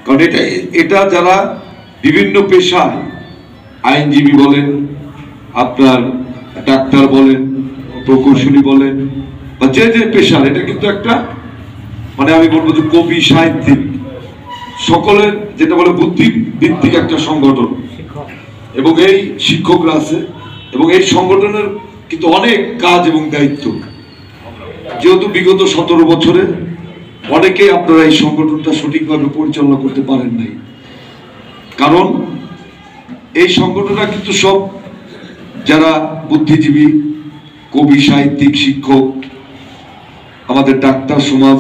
কারণ এটা যারা বিভিন্ন পেশায়, আইনজীবী বলেন, আপনার ডাক্তার বলেন, প্রকৌশলী বলেন, বা যে যে পেশার, এটা কিন্তু একটা মানে আমি বলবো যে কবি, সাহিত্যিক, সকলের যেটা বলে বুদ্ধি ভিত্তিক একটা সংগঠন। এবং এই শিক্ষকরা আছে, এবং এই সংগঠনের কিন্তু অনেক কাজ এবং দায়িত্ব। যেহেতু বিগত 17 বছরে অনেকে আপনারা এই সংগঠনটা সঠিকভাবে পরিচালনা করতে পারেন নাই, কারণ এই সংগঠনটা কিন্তু সব যারা বুদ্ধিজীবী, কবি, সাহিত্যিক, শিক্ষক, আমাদের ডাক্তার সমাজ,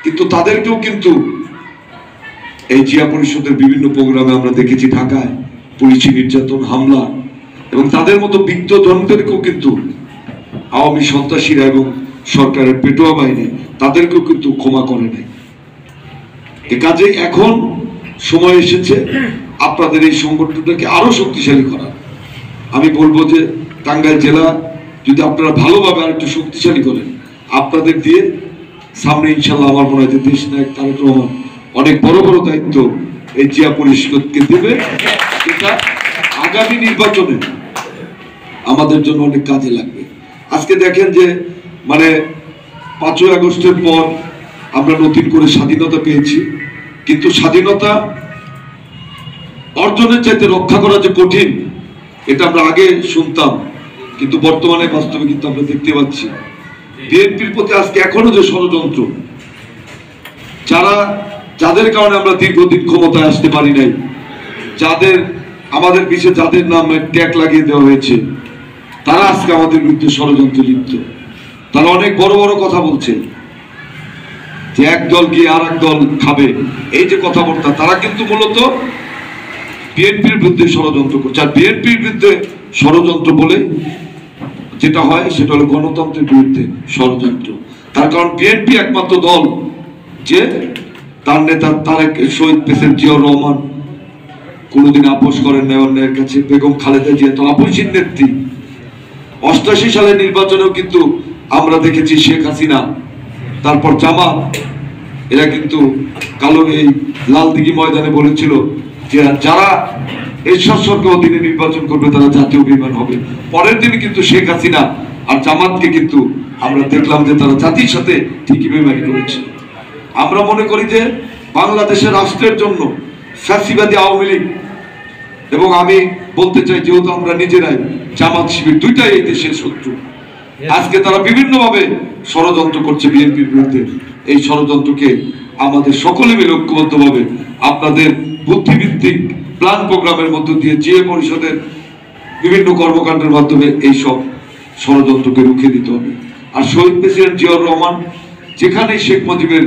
কিন্তু তাদেরকেও কিন্তু এই জিয়া পরিষদের বিভিন্ন প্রোগ্রামে আমরা দেখেছি ঢাকায় পুলিশি নির্যাতন, হামলা, এবং তাদের মতো বিত্তজনদেরকেও কিন্তু আওয়ামী সন্ত্রাসীরা এবং সরকারের পেটোয়া বাহিনী তাদেরকেও কিন্তু ক্ষমা করে নাই। এ কাজে এখন সময় এসেছে আপনাদের এই সংগঠনটাকে আরো শক্তিশালী করা। আমি বলবো যে টাঙ্গাইল জেলা যদি আপনারা ভালোভাবে আর একটু শক্তিশালী করেন, আপনাদের দিয়ে সামনে ইনশাল্লাহ আমার মনে হয় যে দেশ নায়ক তারেক রহমান অনেক বড় বড় দায়িত্ব এই জিয়া পরিষদকে দেবে, এটা আগামী নির্বাচনে আমাদের জন্য অনেক কাজে লাগবে। আজকে দেখেন যে মানে 5ই আগস্টের পর আমরা নতুন করে স্বাধীনতা পেয়েছি, কিন্তু স্বাধীনতা অর্জনের চাইতে রক্ষা করা যে কঠিন, এটা আমরা আগে শুনতাম, কিন্তু বর্তমানে বাস্তবে কিন্তু আমরা দেখতে পাচ্ছি বিএনপির প্রতি আজকে এখনো যে ষড়যন্ত্র, যাদের কারণে আমরা দীর্ঘদিন ক্ষমতায় আসতে পারি নাই, আমাদের পিছিয়ে যাদের নামে ট্যাগ লাগিয়ে দেওয়া হয়েছে, তারা আজকে আমাদের বিরুদ্ধে ষড়যন্ত্রে লিপ্ত। তারা অনেক বড় বড় কথা বলছে যে এক দল গিয়ে আর এক দল খাবে, এই যে কথাবার্তা, তারা কিন্তু মূলত বিএনপির বিরুদ্ধে ষড়যন্ত্র করছে। আর বিএনপির বিরুদ্ধে ষড়যন্ত্র বলে যেটা হয় সেটা হলো গণতন্ত্রের বিরুদ্ধে ষড়যন্ত্র। তার কারণ বিএনপি একমাত্র দল যে তার নেতা শহীদ প্রেসিডেন্ট জিয়াউর রহমান কোনোদিন আপোষ করেন নাই অন্যের কাছে। বেগম খালেদা জিয়া তো আপোষহীন নেত্রী। 88 সালের নির্বাচনেও কিন্তু আমরা দেখেছি শেখ হাসিনা, তারপর জামাত, এরা কিন্তু এই লালদিঘি ময়দানে বলেছিল যে যারা এরশাদ সরকার অধীনে নির্বাচন করবে তারা জাতীয় বিমান হবে। পরের দিন কিন্তু শেখ হাসিনা আর জামাতকে কিন্তু আমরা দেখলাম যে তারা জাতির সাথে ঠিকই বেইমানি করেছে। আমরা মনে করি যে বাংলাদেশের রাষ্ট্রের জন্য ফ্যাসিবাদী আওয়ামী লীগ, এবং আমি বলতে চাই যেহেতু আমরা নিজেরাই জামাত শিবির দুইটাই এই দেশের শত্রু, আজকে তারা বিভিন্ন ভাবে ষড়যন্ত্র করছে বিএনপির বিরুদ্ধে। এই ষড়যন্ত্রকে আমাদের সকলে মিলে ঐক্যবদ্ধভাবে আপনাদের বুদ্ধিভিত্তিক প্ল্যান প্রোগ্রামের মধ্য দিয়ে জিয়া পরিষদের বিভিন্ন কর্মকাণ্ডের মাধ্যমে এই সব ষড়যন্ত্রকে রুখে দিতে হবে। আর শহীদ প্রেসিডেন্ট জিয়াউর রহমান, যেখানে শেখ মুজিবের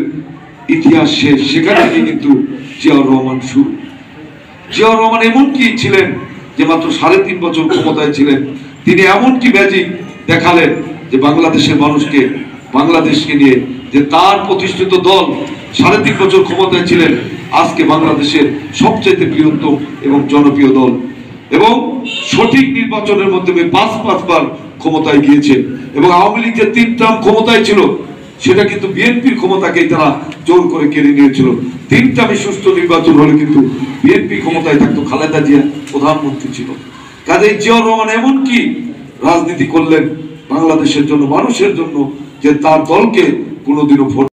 ইতিহাস শেষ, সেখান থেকে কিন্তু জিয়াউর রহমান শুরু। জিয়াউর রহমান এমন কি ছিলেন যে মাত্র 3.5 বছর ক্ষমতায় ছিলেন, তিনি এমন কি ম্যাজিক দেখালেন যে বাংলাদেশের মানুষকে, বাংলাদেশকে নিয়ে, যে তার প্রতিষ্ঠিত দল 3.5 বছর ক্ষমতায় ছিলেন, আজকে বাংলাদেশের সবচেয়ে বৃহত্তম এবং জনপ্রিয় দল, এবং সঠিক নির্বাচনের মাধ্যমে 5 বার ক্ষমতায় গিয়েছে। এবং আওয়ামী লীগ যে 3 টার্ম ক্ষমতায় ছিল, সেটা কিন্তু বিএনপির ক্ষমতাকেই তারা জোর করে কেড়ে নিয়েছিল। 3 টার্মে সুষ্ঠু নির্বাচন হলে কিন্তু বিএনপি ক্ষমতায় থাকতো, খালেদা জিয়া প্রধানমন্ত্রী ছিল। কাজেই জিয়াউর রহমান এমন কি রাজনীতি করলেন বাংলাদেশের জন্য, মানুষের জন্য, যে তার দলকে কোনোদিনও ভোট